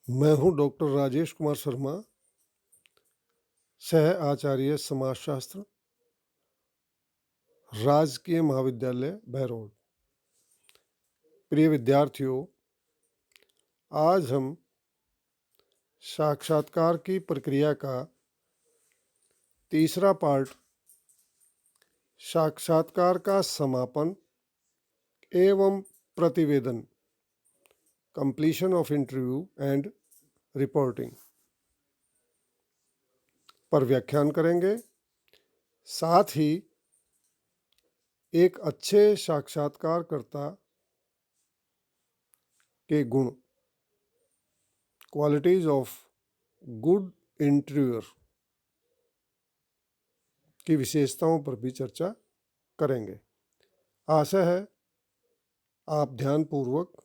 मैं हूं डॉक्टर राजेश कुमार शर्मा, सह आचार्य समाजशास्त्र, राजकीय महाविद्यालय बहरौल। प्रिय विद्यार्थियों, आज हम साक्षात्कार की प्रक्रिया का तीसरा पार्ट, साक्षात्कार का समापन एवं प्रतिवेदन, completion of interview and reporting पर व्याख्यान करेंगे। साथ ही एक अच्छे साक्षात्कारकर्ता के गुण, क्वालिटीज ऑफ गुड इंटरव्यूअर की विशेषताओं पर भी चर्चा करेंगे। आशा है आप ध्यानपूर्वक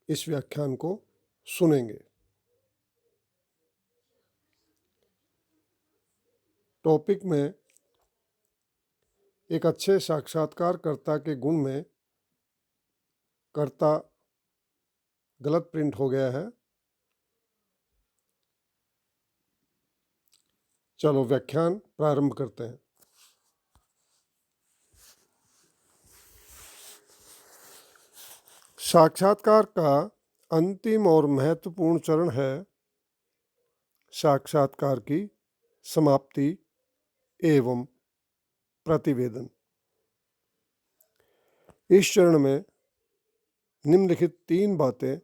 इस व्याख्यान को सुनेंगे। टॉपिक में एक अच्छे साक्षात्कारकर्ता के गुण में कर्ता गलत प्रिंट हो गया है। चलो व्याख्यान प्रारंभ करते हैं। साक्षात्कार का अंतिम और महत्वपूर्ण चरण है साक्षात्कार की समाप्ति एवं प्रतिवेदन। इस चरण में निम्नलिखित 3 बातें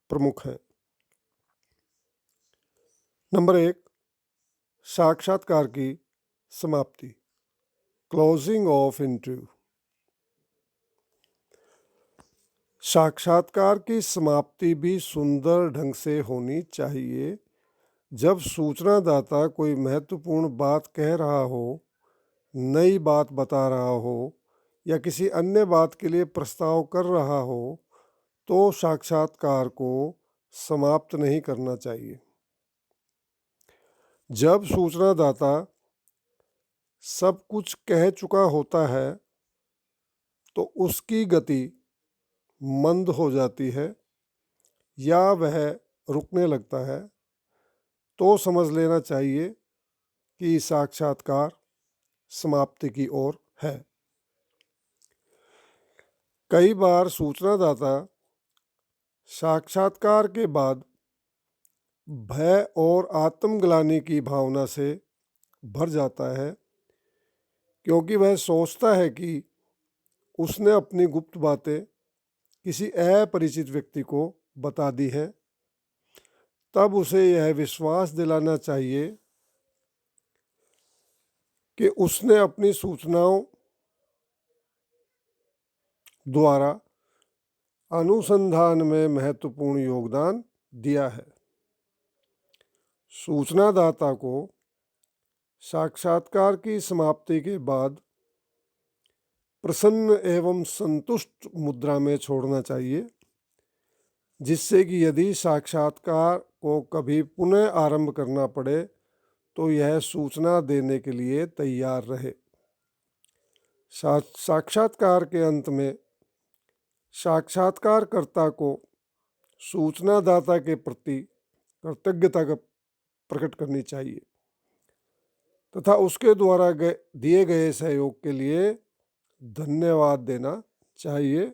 प्रमुख हैं। नंबर 1, साक्षात्कार की समाप्ति, क्लोजिंग ऑफ इंटरव्यू। साक्षात्कार की समाप्ति भी सुंदर ढंग से होनी चाहिए। जब सूचनादाता कोई महत्वपूर्ण बात कह रहा हो, नई बात बता रहा हो या किसी अन्य बात के लिए प्रस्ताव कर रहा हो, तो साक्षात्कार को समाप्त नहीं करना चाहिए। जब सूचनादाता सब कुछ कह चुका होता है तो उसकी गति मंद हो जाती है या वह रुकने लगता है, तो समझ लेना चाहिए कि साक्षात्कार समाप्ति की ओर है। कई बार सूचनादाता साक्षात्कार के बाद भय और आत्मग्लानि की भावना से भर जाता है, क्योंकि वह सोचता है कि उसने अपनी गुप्त बातें किसी अपरिचित व्यक्ति को बता दी हैं। तब उसे यह विश्वास दिलाना चाहिए कि उसने अपनी सूचनाओं द्वारा अनुसंधान में महत्वपूर्ण योगदान दिया है। सूचनादाता को साक्षात्कार की समाप्ति के बाद प्रसन्न एवं संतुष्ट मुद्रा में छोड़ना चाहिए, जिससे कि यदि साक्षात्कार को कभी पुनः आरंभ करना पड़े तो यह सूचना देने के लिए तैयार रहे। साक्षात्कार के अंत में साक्षात्कारकर्ता को सूचनादाता के प्रति कृतज्ञता का प्रकट करनी चाहिए तथा उसके द्वारा दिए गए सहयोग के लिए धन्यवाद देना चाहिए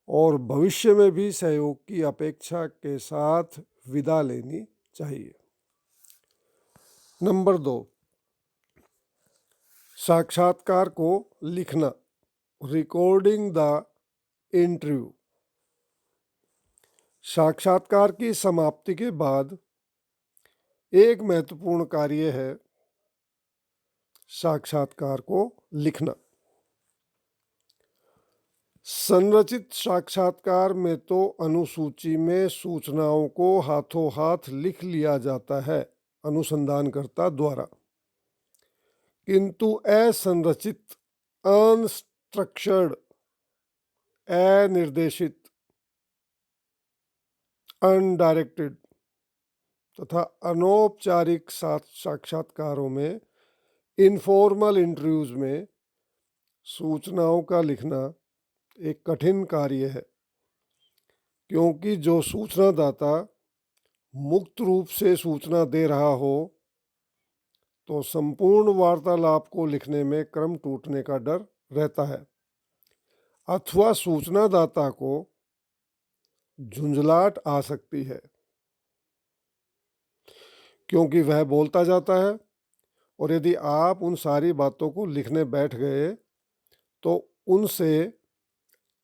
और भविष्य में भी सहयोग की अपेक्षा के साथ विदा लेनी चाहिए। नंबर 2, साक्षात्कार को लिखना, रिकॉर्डिंग द इंटरव्यू। साक्षात्कार की समाप्ति के बाद एक महत्वपूर्ण कार्य है साक्षात्कार को लिखना। संरचित साक्षात्कार में तो अनुसूची में सूचनाओं को हाथों हाथ लिख लिया जाता है अनुसंधानकर्ता द्वारा, किंतु असंरचित, अनस्ट्रक्चर्ड, अनिर्देशित, अनडायरेक्टेड तथा अनौपचारिक साक्षात्कारों में, इनफॉर्मल इंटरव्यूज में सूचनाओं का लिखना एक कठिन कार्य है, क्योंकि जो सूचनादाता मुक्त रूप से सूचना दे रहा हो तो संपूर्ण वार्तालाप को लिखने में क्रम टूटने का डर रहता है, अथवा सूचनादाता को झुंझलाहट आ सकती है, क्योंकि वह बोलता जाता है और यदि आप उन सारी बातों को लिखने बैठ गए तो उनसे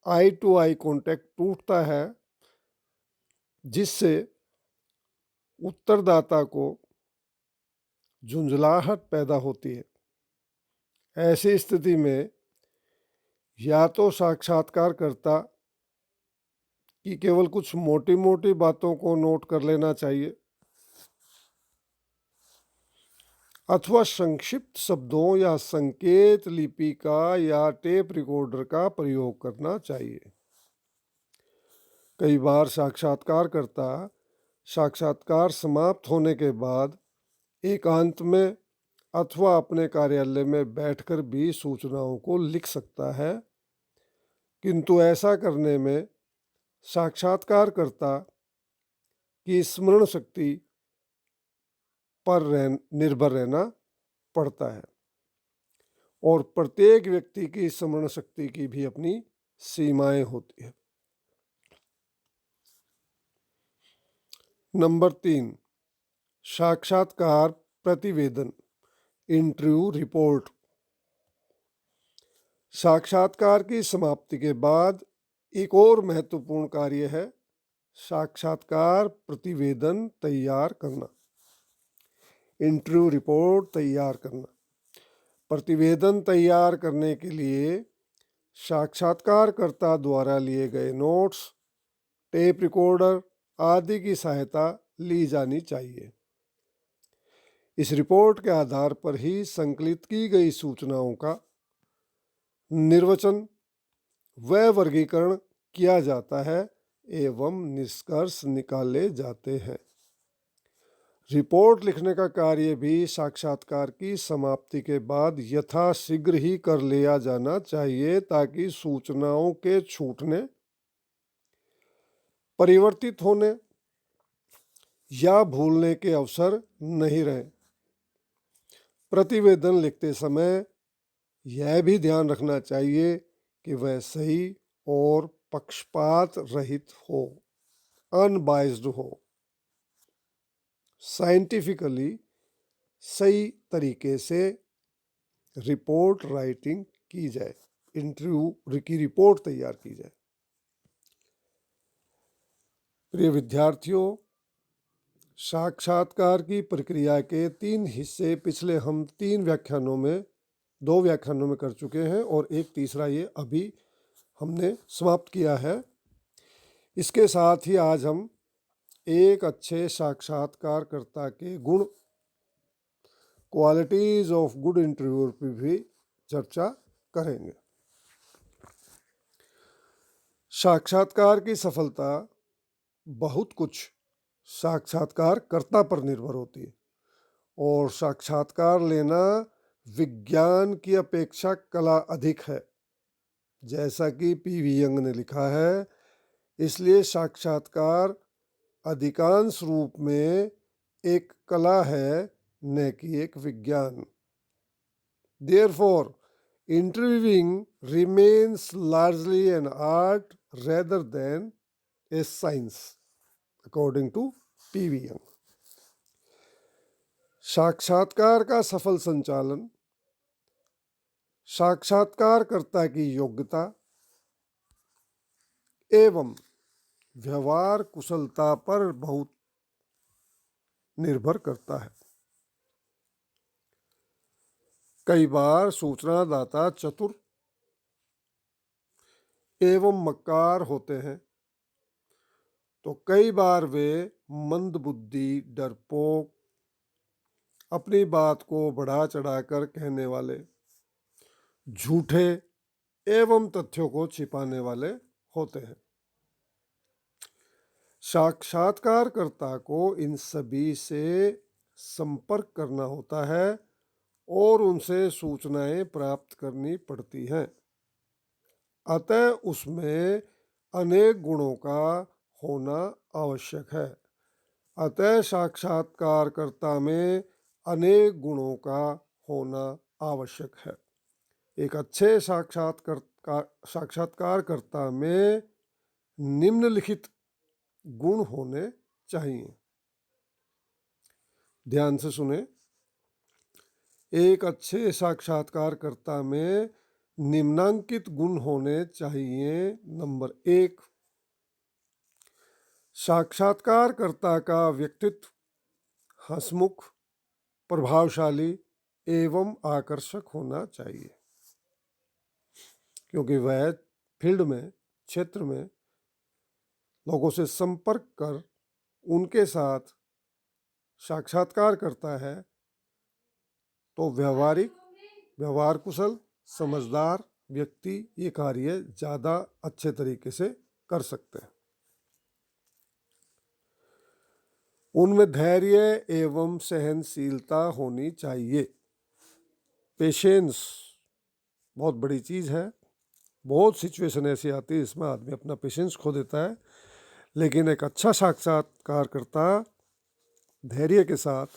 आई टू आई कांटेक्ट टूटता है, जिससे उत्तरदाता को झुंझलाहट पैदा होती है। ऐसी स्थिति में या तो साक्षात्कारकर्ता की केवल कुछ मोटी मोटी बातों को नोट कर लेना चाहिए, अथवा संक्षिप्त शब्दों या संकेत लिपि का या टेप रिकॉर्डर का प्रयोग करना चाहिए। कई बार साक्षात्कारकर्ता साक्षात्कार समाप्त होने के बाद एकांत में अथवा अपने कार्यालय में बैठकर भी सूचनाओं को लिख सकता है, किंतु ऐसा करने में साक्षात्कारकर्ता की स्मरण शक्ति पर निर्भर रहना पड़ता है और प्रत्येक व्यक्ति की स्मरण शक्ति की भी अपनी सीमाएं होती है। नंबर 3, साक्षात्कार प्रतिवेदन, इंटरव्यू रिपोर्ट। साक्षात्कार की समाप्ति के बाद एक और महत्वपूर्ण कार्य है साक्षात्कार प्रतिवेदन तैयार करना, इंटरव्यू रिपोर्ट तैयार करना। प्रतिवेदन तैयार करने के लिए साक्षात्कारकर्ता द्वारा लिए गए नोट्स, टेप रिकॉर्डर आदि की सहायता ली जानी चाहिए। इस रिपोर्ट के आधार पर ही संकलित की गई सूचनाओं का निर्वचन व वर्गीकरण किया जाता है एवं निष्कर्ष निकाले जाते हैं। रिपोर्ट लिखने का कार्य भी साक्षात्कार की समाप्ति के बाद यथाशीघ्र ही कर लिया जाना चाहिए, ताकि सूचनाओं के छूटने, परिवर्तित होने या भूलने के अवसर नहीं रहे। प्रतिवेदन लिखते समय यह भी ध्यान रखना चाहिए कि वह सही और पक्षपात रहित हो, अनबाइज्ड हो, साइंटिफिकली सही तरीके से रिपोर्ट राइटिंग की जाए, इंटरव्यू की रिपोर्ट तैयार की जाए। प्रिय विद्यार्थियों, साक्षात्कार की प्रक्रिया के 3 हिस्से पिछले हम 2 व्याख्यानों में कर चुके हैं और एक तीसरा ये अभी हमने समाप्त किया है। इसके साथ ही आज हम एक अच्छे साक्षात्कारकर्ता के गुण, क्वालिटीज ऑफ गुड इंटरव्यूअर पर भी चर्चा करेंगे। साक्षात्कार की सफलता बहुत कुछ साक्षात्कारकर्ता पर निर्भर होती है और साक्षात्कार लेना विज्ञान की अपेक्षा कला अधिक है, जैसा कि पी.वी. यंग ने लिखा है। इसलिए साक्षात्कार अधिकांश रूप में एक कला है, न कि एक विज्ञान। Therefore, interviewing remains largely an art rather than a science, according to P V. Young. साक्षात्कार का सफल संचालन साक्षात्कारकर्ता की योग्यता एवं व्यवहार कुशलता पर बहुत निर्भर करता है। कई बार सूचनादाता चतुर एवं मक्कार होते हैं, तो कई बार वे मंदबुद्धि, डरपोक, अपनी बात को बढ़ा चढ़ाकर कहने वाले, झूठे एवं तथ्यों को छिपाने वाले होते हैं। साक्षात्कारकर्ता को इन सभी से संपर्क करना होता है और उनसे सूचनाएं प्राप्त करनी पड़ती हैं। अतः उसमें अनेक गुणों का होना आवश्यक है। अतः साक्षात्कारकर्ता में अनेक गुणों का होना आवश्यक है। एक अच्छे साक्षात्कारकर्ता में निम्नलिखित गुण होने चाहिए। ध्यान से सुने। एक अच्छे साक्षात्कारकर्ता में निम्नांकित गुण होने चाहिए। नंबर 1, साक्षात्कारकर्ता का व्यक्तित्व हंसमुख, प्रभावशाली एवं आकर्षक होना चाहिए, क्योंकि वह फील्ड में, क्षेत्र में लोगों से संपर्क कर उनके साथ साक्षात्कार करता है, तो व्यवहार कुशल, समझदार व्यक्ति ये कार्य ज़्यादा अच्छे तरीके से कर सकते हैं। उनमें धैर्य एवं सहनशीलता होनी चाहिए। पेशेंस बहुत बड़ी चीज़ है। बहुत सिचुएशन ऐसी आती है इसमें आदमी अपना पेशेंस खो देता है, लेकिन एक अच्छा साक्षात्कारकर्ता धैर्य के साथ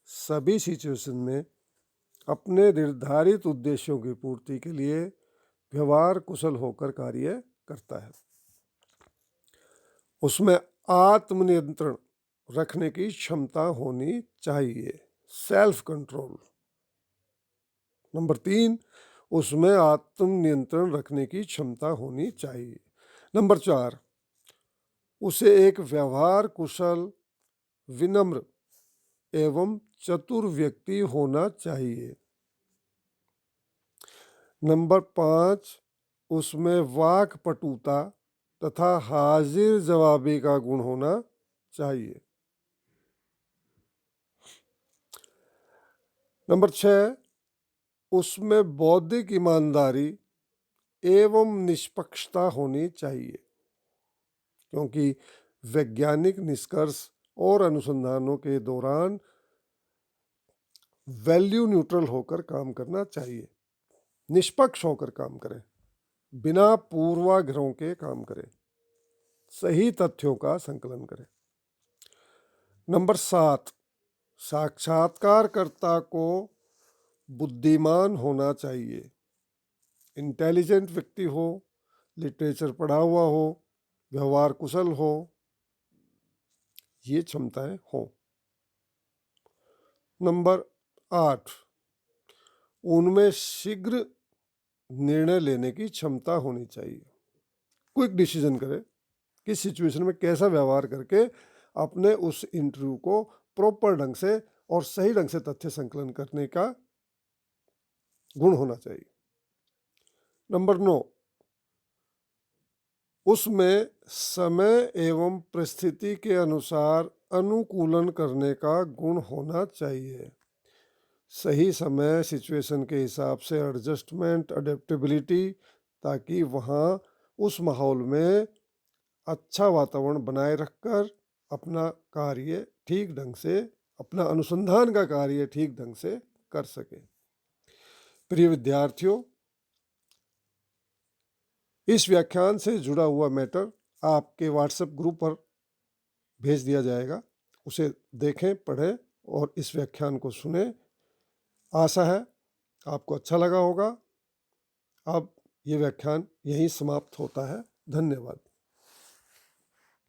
सभी सिचुएशन में अपने निर्धारित उद्देश्यों की पूर्ति के लिए व्यवहार कुशल होकर कार्य करता है। उसमें आत्मनियंत्रण रखने की क्षमता होनी चाहिए, सेल्फ कंट्रोल। नंबर 3, उसमें आत्मनियंत्रण रखने की क्षमता होनी चाहिए। नंबर 4, उसे एक व्यवहार कुशल, विनम्र एवं चतुर व्यक्ति होना चाहिए। नंबर 5, उसमें वाक्पटुता तथा हाजिर जवाबी का गुण होना चाहिए। नंबर 6, उसमें बौद्धिक ईमानदारी एवं निष्पक्षता होनी चाहिए, क्योंकि वैज्ञानिक निष्कर्ष और अनुसंधानों के दौरान वैल्यू न्यूट्रल होकर काम करना चाहिए, निष्पक्ष होकर काम करें, बिना पूर्वाग्रहों के काम करें, सही तथ्यों का संकलन करें। नंबर 7, साक्षात्कारकर्ता को बुद्धिमान होना चाहिए, इंटेलिजेंट व्यक्ति हो, लिटरेचर पढ़ा हुआ हो, व्यवहार कुशल हो, ये क्षमताएं हों। नंबर 8, उनमें शीघ्र निर्णय लेने की क्षमता होनी चाहिए, क्विक डिसीजन करे, किस सिचुएशन में कैसा व्यवहार करके अपने उस इंटरव्यू को प्रॉपर ढंग से और सही ढंग से तथ्य संकलन करने का गुण होना चाहिए। नंबर 9, उसमें समय एवं परिस्थिति के अनुसार अनुकूलन करने का गुण होना चाहिए, सही समय सिचुएशन के हिसाब से एडजस्टमेंट, अडेप्टेबिलिटी, ताकि वहाँ उस माहौल में अच्छा वातावरण बनाए रखकर अपना कार्य ठीक ढंग से, अपना अनुसंधान का कार्य ठीक ढंग से कर सके। प्रिय विद्यार्थियों, इस व्याख्यान से जुड़ा हुआ मैटर आपके व्हाट्सएप ग्रुप पर भेज दिया जाएगा, उसे देखें, पढ़ें और इस व्याख्यान को सुनें। आशा है आपको अच्छा लगा होगा। अब ये व्याख्यान यहीं समाप्त होता है। धन्यवाद।